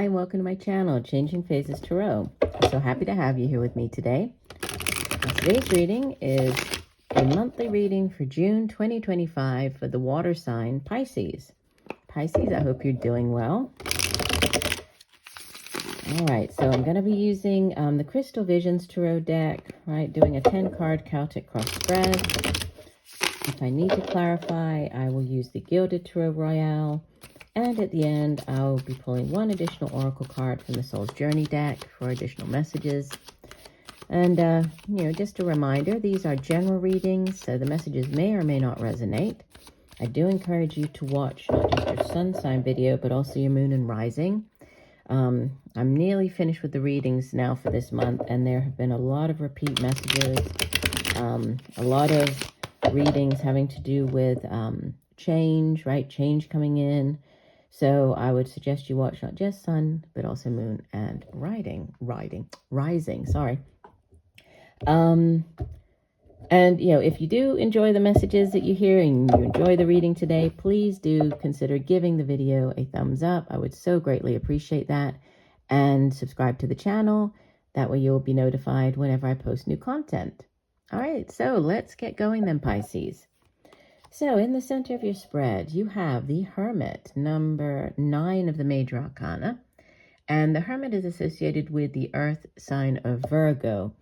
Hi, and welcome to my channel, Changing Phases Tarot. I'm so happy to have you here with me today. Today's reading is a monthly reading for June 2025 for the water sign Pisces. Pisces, I hope you're doing well. All right, so I'm going to be using the Crystal Visions Tarot deck, right, doing a 10-card Celtic cross spread. If I need to clarify, I will use the Gilded Tarot Royale. And at the end, I'll be pulling one additional oracle card from the Soul's Journey deck for additional messages. And, just a reminder, these are general readings, so the messages may or may not resonate. I do encourage you to watch not just your sun sign video, but also your moon and rising. I'm nearly finished with the readings now for this month, and there have been a lot of repeat messages, a lot of readings having to do with change, right? Change coming in. So I would suggest you watch not just sun, but also moon and rising, sorry. And, if you do enjoy the messages that you hear and you enjoy the reading today, please do consider giving the video a thumbs up. I would so greatly appreciate that. And subscribe to the channel. That way you'll be notified whenever I post new content. All right, so let's get going then, Pisces. So in the center of your spread, you have the Hermit, number 9 of the Major Arcana. And the Hermit is associated with the Earth sign of Virgo.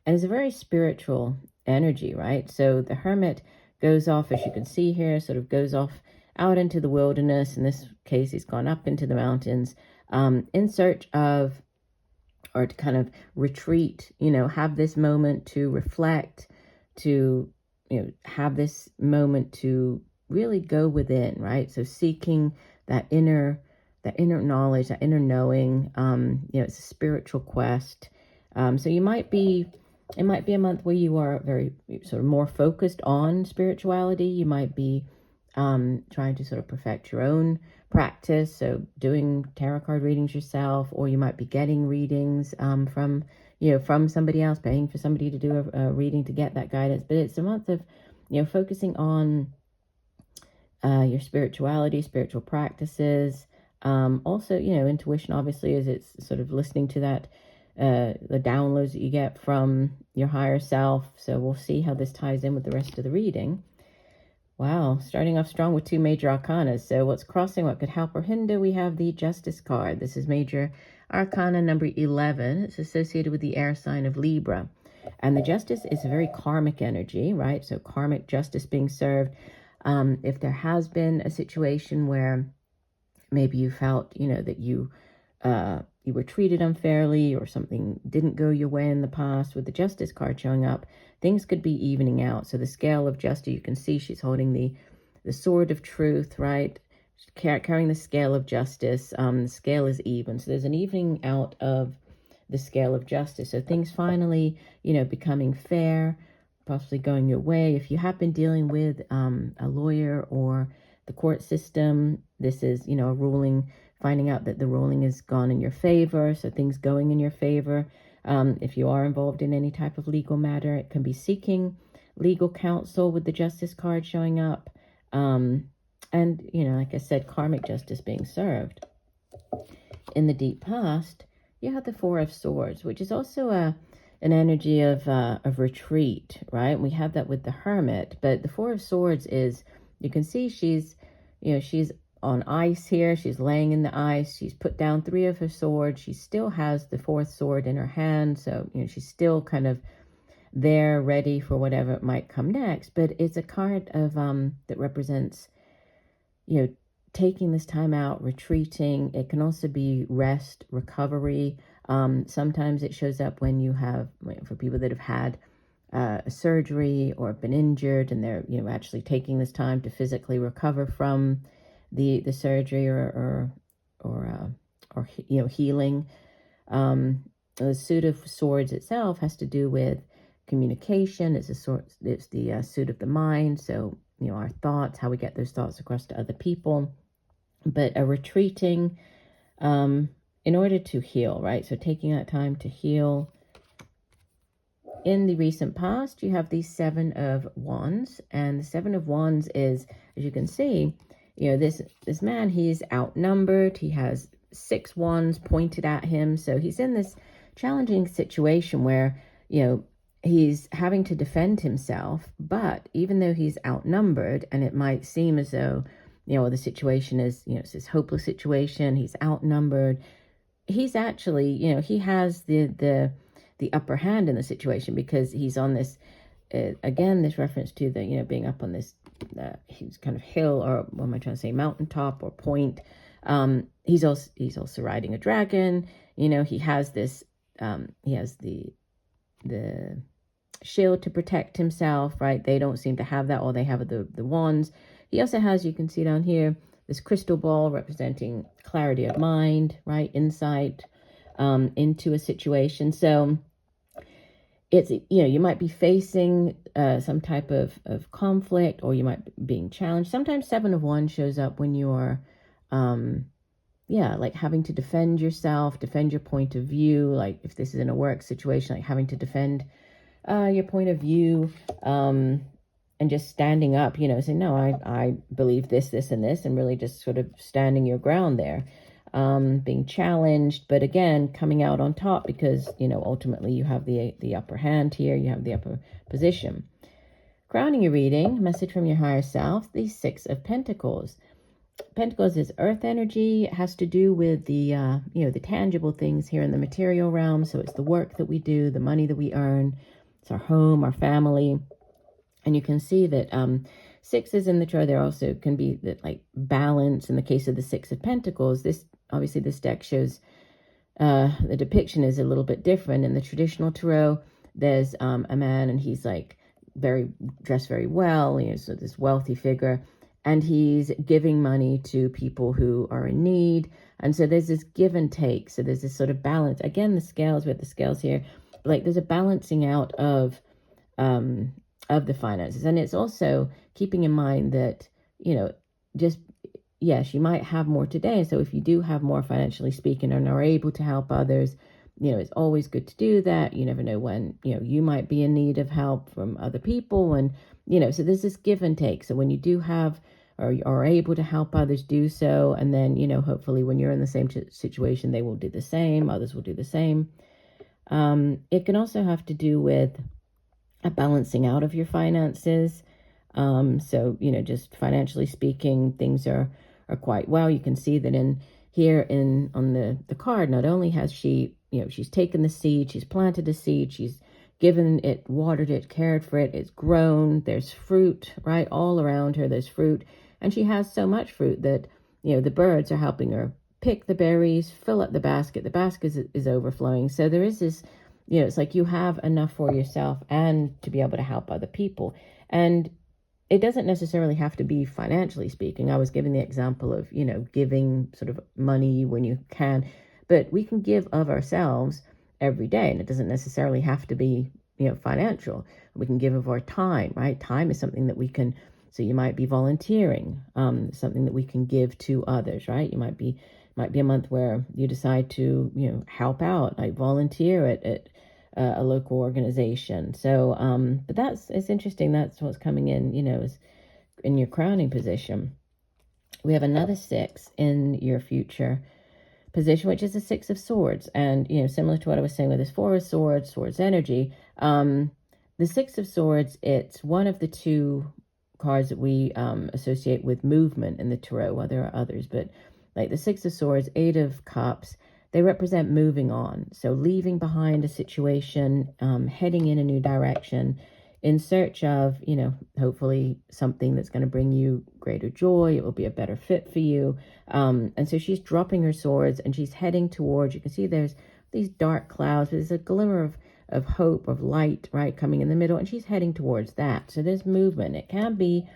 And it's a very spiritual energy, right? So the Hermit goes off, as you can see here, sort of goes off out into the wilderness. In this case, he's gone up into the mountains in search of, or to kind of retreat, have this moment to reflect, to have this moment to really go within, right? So seeking that inner knowledge, that inner knowing, it's a spiritual quest. So it might be a month where you are very sort of more focused on spirituality. You might be trying to sort of perfect your own practice. So doing tarot card readings yourself, or you might be getting readings from somebody else, paying for somebody to do a reading to get that guidance. But it's a month of, focusing on your spirituality, spiritual practices. Also, intuition, obviously, is it's sort of listening to that, the downloads that you get from your higher self. So we'll see how this ties in with the rest of the reading. Wow, starting off strong with 2 major arcana. So what's crossing, what could help or hinder? We have the Justice card. This is major arcana number 11. It's associated with the air sign of Libra. And the Justice is a very karmic energy, right? So karmic justice being served. If there has been a situation where maybe you felt, that you were treated unfairly, or something didn't go your way in the past, with the Justice card showing up, things could be evening out. So the scale of justice, you can see she's holding the sword of truth, right? Carrying the scale of justice. The scale is even. So there's an evening out of the scale of justice. So things finally, becoming fair, possibly going your way. If you have been dealing with a lawyer or the court system, this is, a ruling, finding out that the ruling has gone in your favor. So things going in your favor. If you are involved in any type of legal matter, it can be seeking legal counsel with the Justice card showing up. And, like I said, karmic justice being served. In the deep past, you have the 4 of Swords, which is also an energy of retreat, right? We have that with the Hermit, but the 4 of Swords is, you can see she's on ice here. She's laying in the ice. She's put down 3 of her swords. She still has the 4th sword in her hand. So, she's still kind of there, ready for whatever might come next. But it's a card of that represents, taking this time out, retreating. It can also be rest, recovery. Sometimes it shows up when you have, for people that have had a surgery or been injured, and they're, actually taking this time to physically recover from the surgery or healing. The suit of swords itself has to do with communication. It's the suit of the mind. So, our thoughts, how we get those thoughts across to other people. But a retreating in order to heal, right? So taking that time to heal. In the recent past, you have the 7 of Wands, and the 7 of Wands is, as you can see, this man, he's outnumbered. He has 6 wands pointed at him. So he's in this challenging situation where, he's having to defend himself, but even though he's outnumbered, and it might seem as though, the situation is, it's this hopeless situation, he's outnumbered, he's actually, he has the upper hand in the situation, because he's on this, again, this reference to the, being up on this, he's kind of hill, or what am I trying to say, mountaintop or point. He's also riding a dragon. He has this, he has the shield to protect himself, right? They don't seem to have that. All they have are the wands. He also has, you can see down here, this crystal ball representing clarity of mind, right? Insight into a situation. So it's, you might be facing some type of conflict, or you might be being challenged. Sometimes 7 of Wands shows up when you are, like having to defend yourself, defend your point of view. Like if this is in a work situation, like having to defend your point of view, and just standing up, saying, no, I believe this, this, and this, and really just sort of standing your ground there, being challenged, but again, coming out on top, because, ultimately you have the upper hand here, you have the upper position. Crowning your reading, message from your higher self, the 6 of Pentacles. Pentacles is earth energy. It has to do with the, the tangible things here in the material realm. So it's the work that we do, the money that we earn. It's our home, our family. And you can see that 6s in the tarot, there also can be that like balance. In the case of the 6 of Pentacles, obviously this deck shows the depiction is a little bit different. In the traditional tarot, there's a man, and he's like dressed very well, so this wealthy figure, and he's giving money to people who are in need. And so there's this give and take. So there's this sort of balance. Again, the scales, we have the scales here, like there's a balancing out of the finances. And it's also keeping in mind that, yes, you might have more today. So if you do have more, financially speaking, and are able to help others, it's always good to do that. You never know when, you might be in need of help from other people. And, so there's this give and take. So when you do have, or are able to help others, do so. And then, hopefully when you're in the same situation, they will do the same. Others will do the same. It can also have to do with a balancing out of your finances. So, just financially speaking, things are quite well. You can see that in here on the card, not only has she, she's taken the seed, she's planted the seed, she's given it, watered it, cared for it, it's grown, there's fruit, right? All around her, there's fruit. And she has so much fruit that, the birds are helping her pick the berries, fill up the basket. The basket is overflowing. So there is this, it's like you have enough for yourself and to be able to help other people. And it doesn't necessarily have to be financially speaking. I was giving the example of, giving sort of money when you can, but we can give of ourselves every day. And it doesn't necessarily have to be, financial. We can give of our time, right? Time is something that we can, so you might be volunteering, something that we can give to others, right? You might be a month where you decide to, help out, like volunteer at a local organization. So, but it's interesting. That's what's coming in, is in your crowning position. We have another 6 in your future position, which is the 6 of Swords. And, similar to what I was saying with this 4 of Swords, Swords energy, the 6 of Swords, it's one of the 2 cards that we associate with movement in the tarot. Well, there are others, but like the 6 of Swords, 8 of Cups, they represent moving on. So leaving behind a situation, heading in a new direction in search of, hopefully something that's going to bring you greater joy. It will be a better fit for you. And so she's dropping her swords and she's heading towards, you can see there's these dark clouds, but there's a glimmer of hope, of light, right, coming in the middle, and she's heading towards that. So there's movement. It can be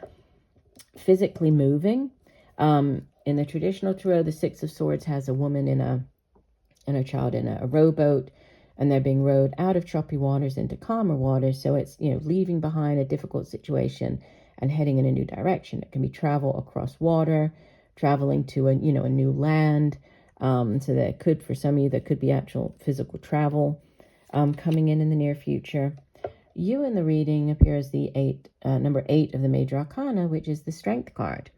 physically moving. In the traditional tarot, the 6 of Swords has a woman and a child in a rowboat, and they're being rowed out of choppy waters into calmer waters. So it's, leaving behind a difficult situation and heading in a new direction. It can be travel across water, traveling to a new land. So that could, for some of you, that could be actual physical travel coming in the near future. You in the reading appear as the number 8 of the Major Arcana, which is the Strength card.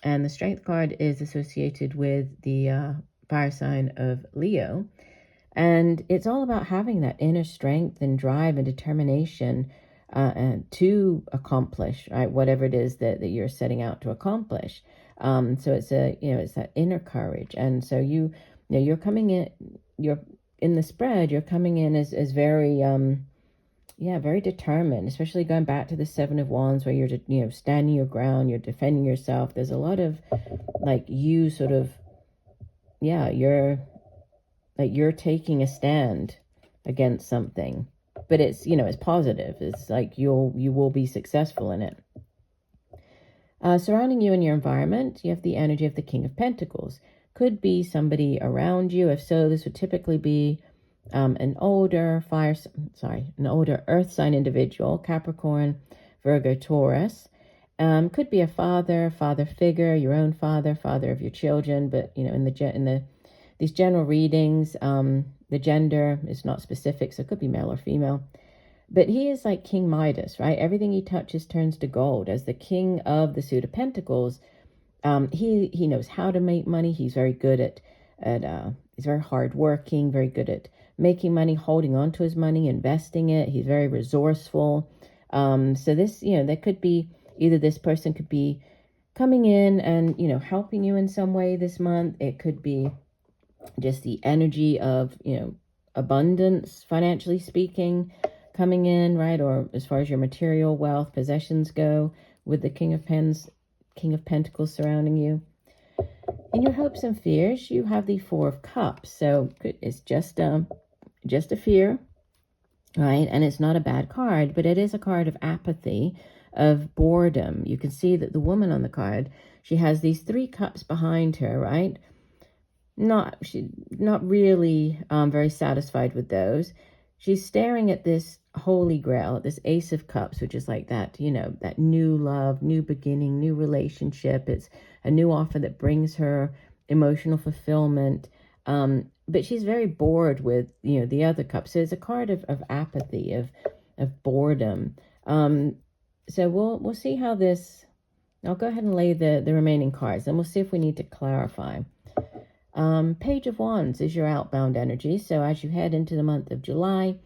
And the Strength card is associated with the fire sign of Leo. And it's all about having that inner strength and drive and determination to accomplish, right, whatever it is that you're setting out to accomplish. So it's it's that inner courage. And so you're coming in, you're in the spread, you're coming in as very, very determined, especially going back to the Seven of Wands where you're, standing your ground, you're defending yourself. There's a lot of like you sort of, you're taking a stand against something, but it's, it's positive. It's like you will be successful in it. Surrounding you in your environment, you have the energy of the King of Pentacles. Could be somebody around you. If so, this would typically be an older earth sign individual, Capricorn, Virgo, Taurus. Could be a father figure, your own father of your children. But these general readings, the gender is not specific, so it could be male or female. But he is like King Midas, right? Everything he touches turns to gold. As the king of the suit of pentacles, he knows how to make money. He's very good at he's very hardworking, very good at making money, holding on to his money, investing it. He's very resourceful. So this, that could be either this person could be coming in and, helping you in some way this month. It could be just the energy of, abundance, financially speaking, coming in, right? Or as far as your material wealth, possessions go, with the King of Pentacles surrounding you. In your hopes and fears, you have the Four of Cups. So it's just a fear, right? And it's not a bad card, but it is a card of apathy, of boredom. You can see that the woman on the card, she has these 3 cups behind her, right? She's not really very satisfied with those. She's staring at this Holy Grail, at this Ace of Cups, which is like that, that new love, new beginning, new relationship. It's a new offer that brings her emotional fulfillment. But she's very bored with, the other cups. So it's a card of apathy, of boredom. So we'll see how this, I'll go ahead and lay the remaining cards, and we'll see if we need to clarify. Page of Wands is your outbound energy. So as you head into the month of July,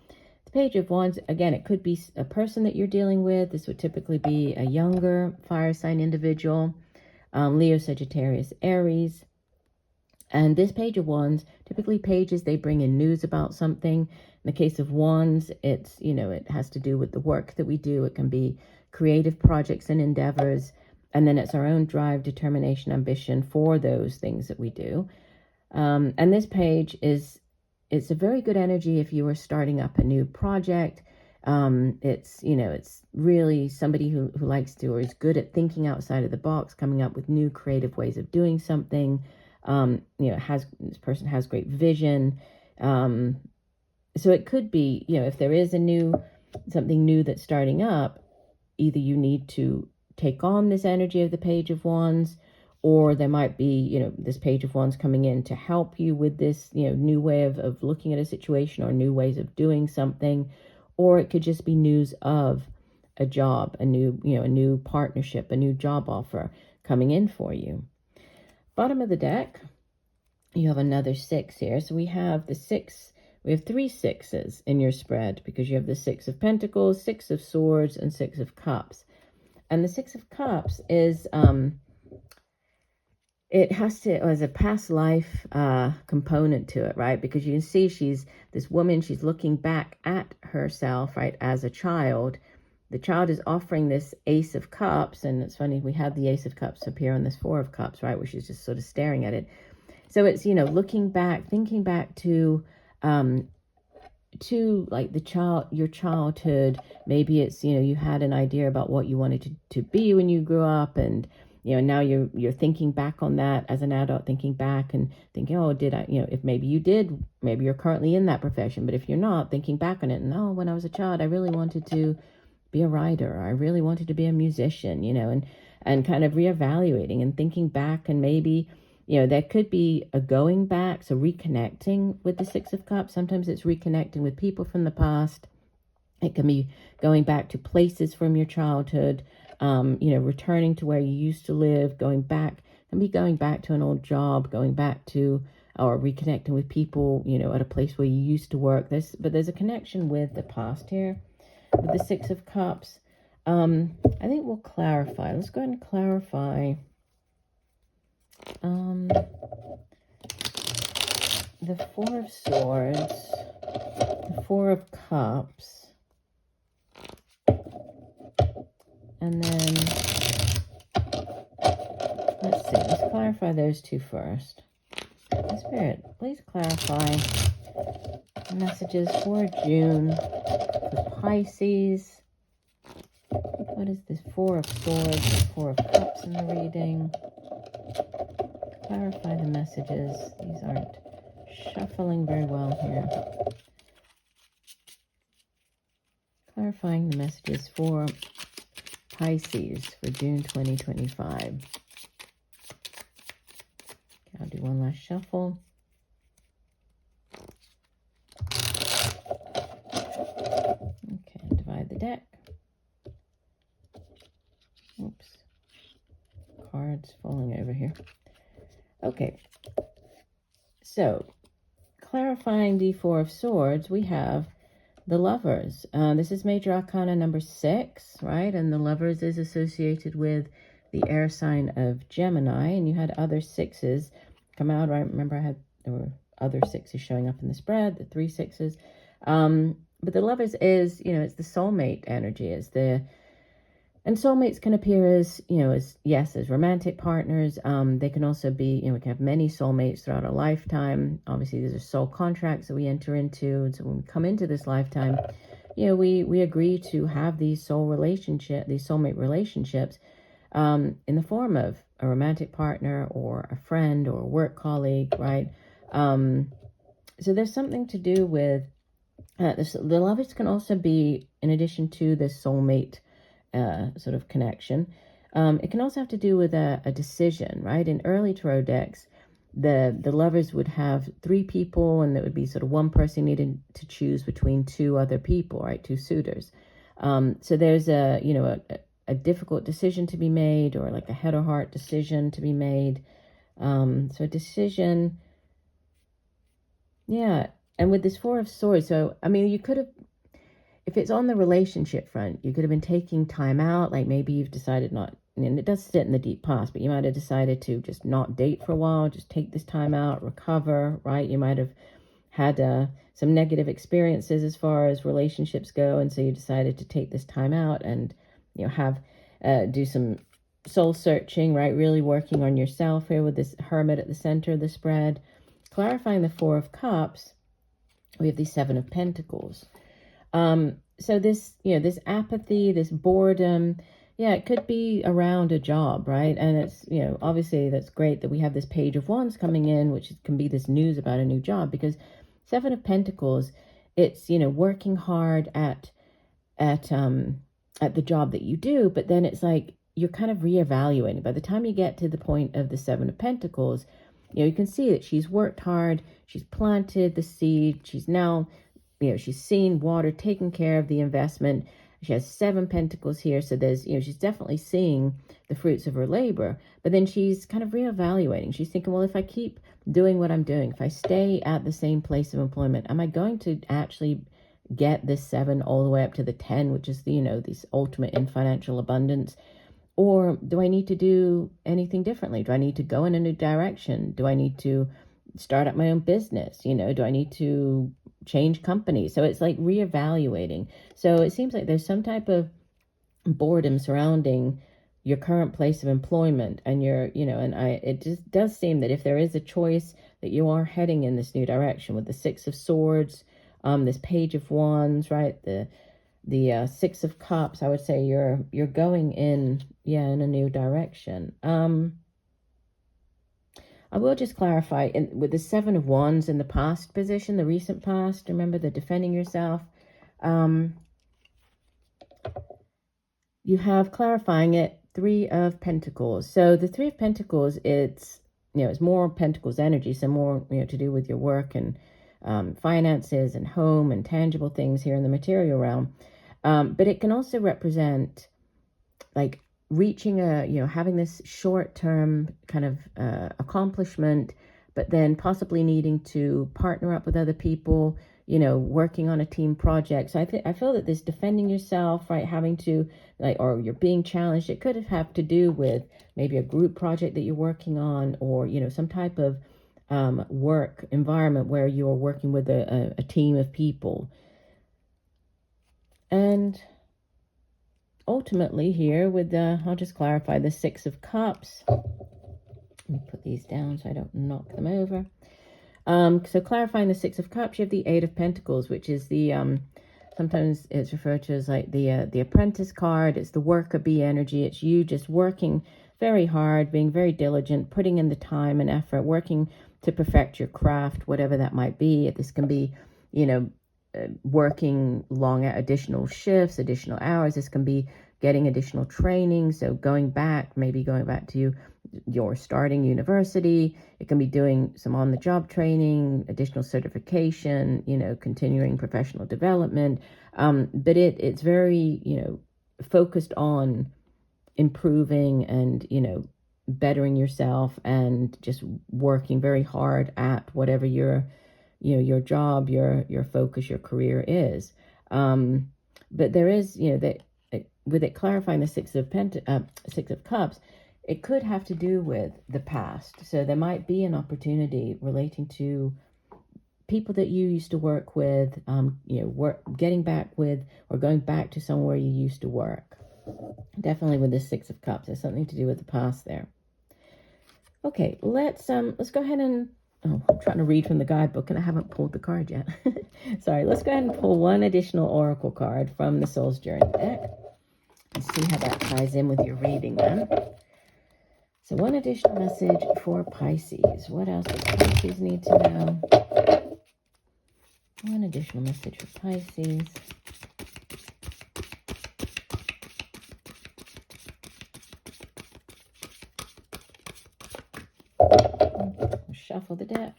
the Page of Wands, again, it could be a person that you're dealing with. This would typically be a younger fire sign individual, Leo, Sagittarius, Aries. And this Page of Wands, typically pages, they bring in news about something. In the case of Wands, it's, it has to do with the work that we do. It can be creative projects and endeavors. And then it's our own drive, determination, ambition for those things that we do. And this page it's a very good energy if you are starting up a new project. It's really somebody who likes to, or is good at thinking outside of the box, coming up with new creative ways of doing something. This person has great vision. So it could be, if there is something new that's starting up, either you need to take on this energy of the Page of Wands, or there might be, this Page of Wands coming in to help you with this, new way of looking at a situation, or new ways of doing something. Or it could just be news of a job, a new partnership, a new job offer coming in for you. Bottom of the deck, you have another 6 here. So we have 3 6s in your spread, because you have the 6 of Pentacles, 6 of Swords, and 6 of Cups. And the 6 of Cups is, it has to, as a past life component to it, right? Because you can see this woman, she's looking back at herself, right, as a child. The child is offering this Ace of Cups, and it's funny, we have the Ace of Cups appear on this 4 of Cups, right, where she's just sort of staring at it. So it's, looking back, thinking back to like your childhood. Maybe it's, you had an idea about what you wanted to be when you grew up, and now you're thinking back on that as an adult, thinking back and thinking, oh, did I, if maybe you did, maybe you're currently in that profession, but if you're not, thinking back on it, and when I was a child, I really wanted to be a writer, or I really wanted to be a musician, and kind of reevaluating and thinking back, and maybe, that could be a going back, so reconnecting with the 6 of Cups. Sometimes it's reconnecting with people from the past. It can be going back to places from your childhood, returning to where you used to live, going back to an old job, going back to or reconnecting with people, you know, at a place where you used to work. But there's a connection with the past here, with the Six of Cups. I think we'll clarify. Let's go ahead and clarify the Four of Swords, the Four of Cups, and then let's see, let's clarify those two first. Spirit, please clarify messages for June for Pisces. What is this? Four of Swords, Four of Cups in the reading. Clarify the messages. These aren't shuffling very well here. Clarifying the messages for Pisces for June 2025. Okay, I'll do one last shuffle. Okay, divide the deck. Oops. Cards falling over here. Okay. So, clarifying the Four of Swords, we have the Lovers. This is Major Arcana number 6, right? And the Lovers is associated with the air sign of Gemini. And you had other 6s come out, right? Remember, there were other 6s showing up in the spread, the 3 6s. But the Lovers is, you know, it's the soulmate energy. And soulmates can appear as, you know, as romantic partners. They can also be, you know, we can have many soulmates throughout a lifetime. Obviously, these are soul contracts that we enter into. And so when we come into this lifetime, you know, we agree to have these soulmate relationships in the form of a romantic partner or a friend or a work colleague, right? So there's something to do with the Lovers can also be, in addition to this soulmate sort of connection, it can also have to do with a decision, right? In early tarot decks, the Lovers would have 3 people, and there would be sort of one person needing to choose between 2 other people, right? 2 suitors. So there's a difficult decision to be made, or like a head or heart decision to be made. So a decision, yeah. And with this Four of Swords, so I mean, you could have, if it's on the relationship front, you could have been taking time out. Like maybe you've decided not, and it does sit in the deep past, but you might have decided to just not date for a while, just take this time out, recover, right? You might have had some negative experiences as far as relationships go, and so you decided to take this time out and, you know, do some soul searching, right? Really working on yourself here with this Hermit at the center of the spread. Clarifying the Four of Cups, we have the Seven of Pentacles. So this, you know, this apathy, this boredom, yeah, it could be around a job, right? And it's, you know, obviously that's great that we have this Page of Wands coming in, which can be this news about a new job, because Seven of Pentacles, it's, you know, working hard at the job that you do, but then it's like you're kind of reevaluating. By the time you get to the point of the Seven of Pentacles, you know, you can see that she's worked hard, she's planted the seed, she's now, you know, she's seen water, taken care of the investment. She has 7 pentacles here. So there's, you know, she's definitely seeing the fruits of her labor. But then she's kind of reevaluating. She's thinking, well, if I keep doing what I'm doing, if I stay at the same place of employment, am I going to actually get this 7 all the way up to the 10, which is the, you know, this ultimate in financial abundance? Or do I need to do anything differently? Do I need to go in a new direction? Do I need to start up my own business? You know, do I need to change companies? So it's like reevaluating. So it seems like there's some type of boredom surrounding your current place of employment, and it just does seem that if there is a choice, that you are heading in this new direction with the Six of Swords, this Page of Wands, right? The Six of Cups. I would say you're going in a new direction. I will just clarify, with the Seven of Wands in the past position, the recent past, remember the defending yourself, you have clarifying it, Three of Pentacles. So the Three of Pentacles, it's more Pentacles energy, so more, to do with your work and finances and home and tangible things here in the material realm. But it can also represent like reaching having this short-term kind of accomplishment, but then possibly needing to partner up with other people, you know, working on a team project. So I feel that this defending yourself, right, having to, like, or you're being challenged, it could have to do with maybe a group project that you're working on, or, you know, some type of work environment where you're working with a team of people. And ultimately here with the, I'll just clarify the Six of Cups. Let me put these down so I don't knock them over. So clarifying the Six of Cups, you have the Eight of Pentacles, which is the, sometimes it's referred to as like the apprentice card. It's the worker bee energy. It's you just working very hard, being very diligent, putting in the time and effort, working to perfect your craft, whatever that might be. This can be, you know, working long additional shifts, additional hours. This can be getting additional training. So maybe going back to your starting university. It can be doing some on-the-job training, additional certification, you know, continuing professional development. But it's very, you know, focused on improving and, you know, bettering yourself and just working very hard at whatever your, you know, your job, your focus, your career is. But there is, you know, that with it clarifying the Six of Cups, it could have to do with the past. So there might be an opportunity relating to people that you used to work with, you know, getting back with or going back to somewhere you used to work. Definitely with the Six of Cups, there's something to do with the past there. Okay, let's go ahead and, I'm trying to read from the guidebook and I haven't pulled the card yet. Sorry, let's go ahead and pull one additional oracle card from the Soul's Journey deck and see how that ties in with your reading then. So one additional message for Pisces. What else does Pisces need to know? One additional message for Pisces. Shuffle the deck.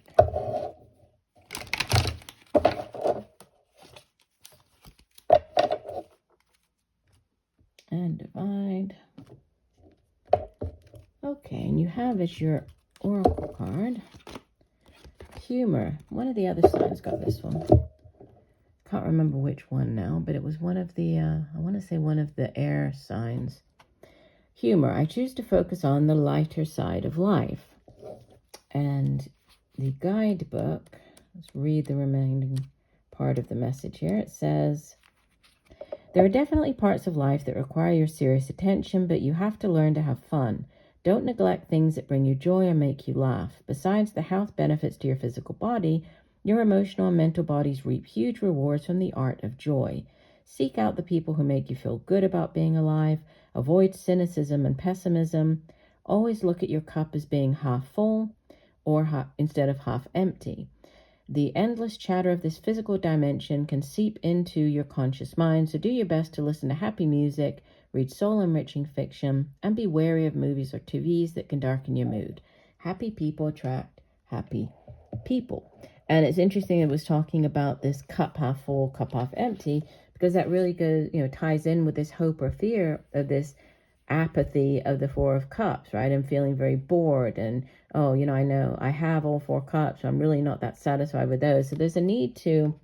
And divide. Okay, and you have as your oracle card, humor. One of the other signs got this one. Can't remember which one now, but it was one of the, I want to say one of the air signs. Humor. I choose to focus on the lighter side of life. And the guidebook, let's read the remaining part of the message here. It says, there are definitely parts of life that require your serious attention, but you have to learn to have fun. Don't neglect things that bring you joy or make you laugh. Besides the health benefits to your physical body, your emotional and mental bodies reap huge rewards from the art of joy. Seek out the people who make you feel good about being alive. Avoid cynicism and pessimism. Always look at your cup as being half full or instead of half empty. The endless chatter of this physical dimension can seep into your conscious mind, so do your best to listen to happy music, read soul-enriching fiction, and be wary of movies or TVs that can darken your mood. Happy people attract happy people. And it's interesting it was talking about this cup half full, cup half empty, because that really goes, you know, ties in with this hope or fear of this apathy of the Four of Cups, right? I'm feeling very bored and, oh, you know I have all four cups, so I'm really not that satisfied with those. So there's a need to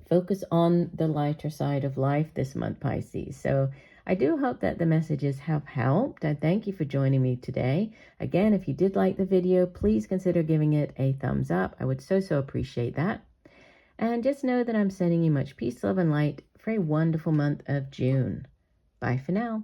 focus on the lighter side of life this month, Pisces. So I do hope that the messages have helped. I thank you for joining me today. Again, if you did like the video, please consider giving it a thumbs up. I would so appreciate that. And just know that I'm sending you much peace, love, and light for a wonderful month of June. Bye for now.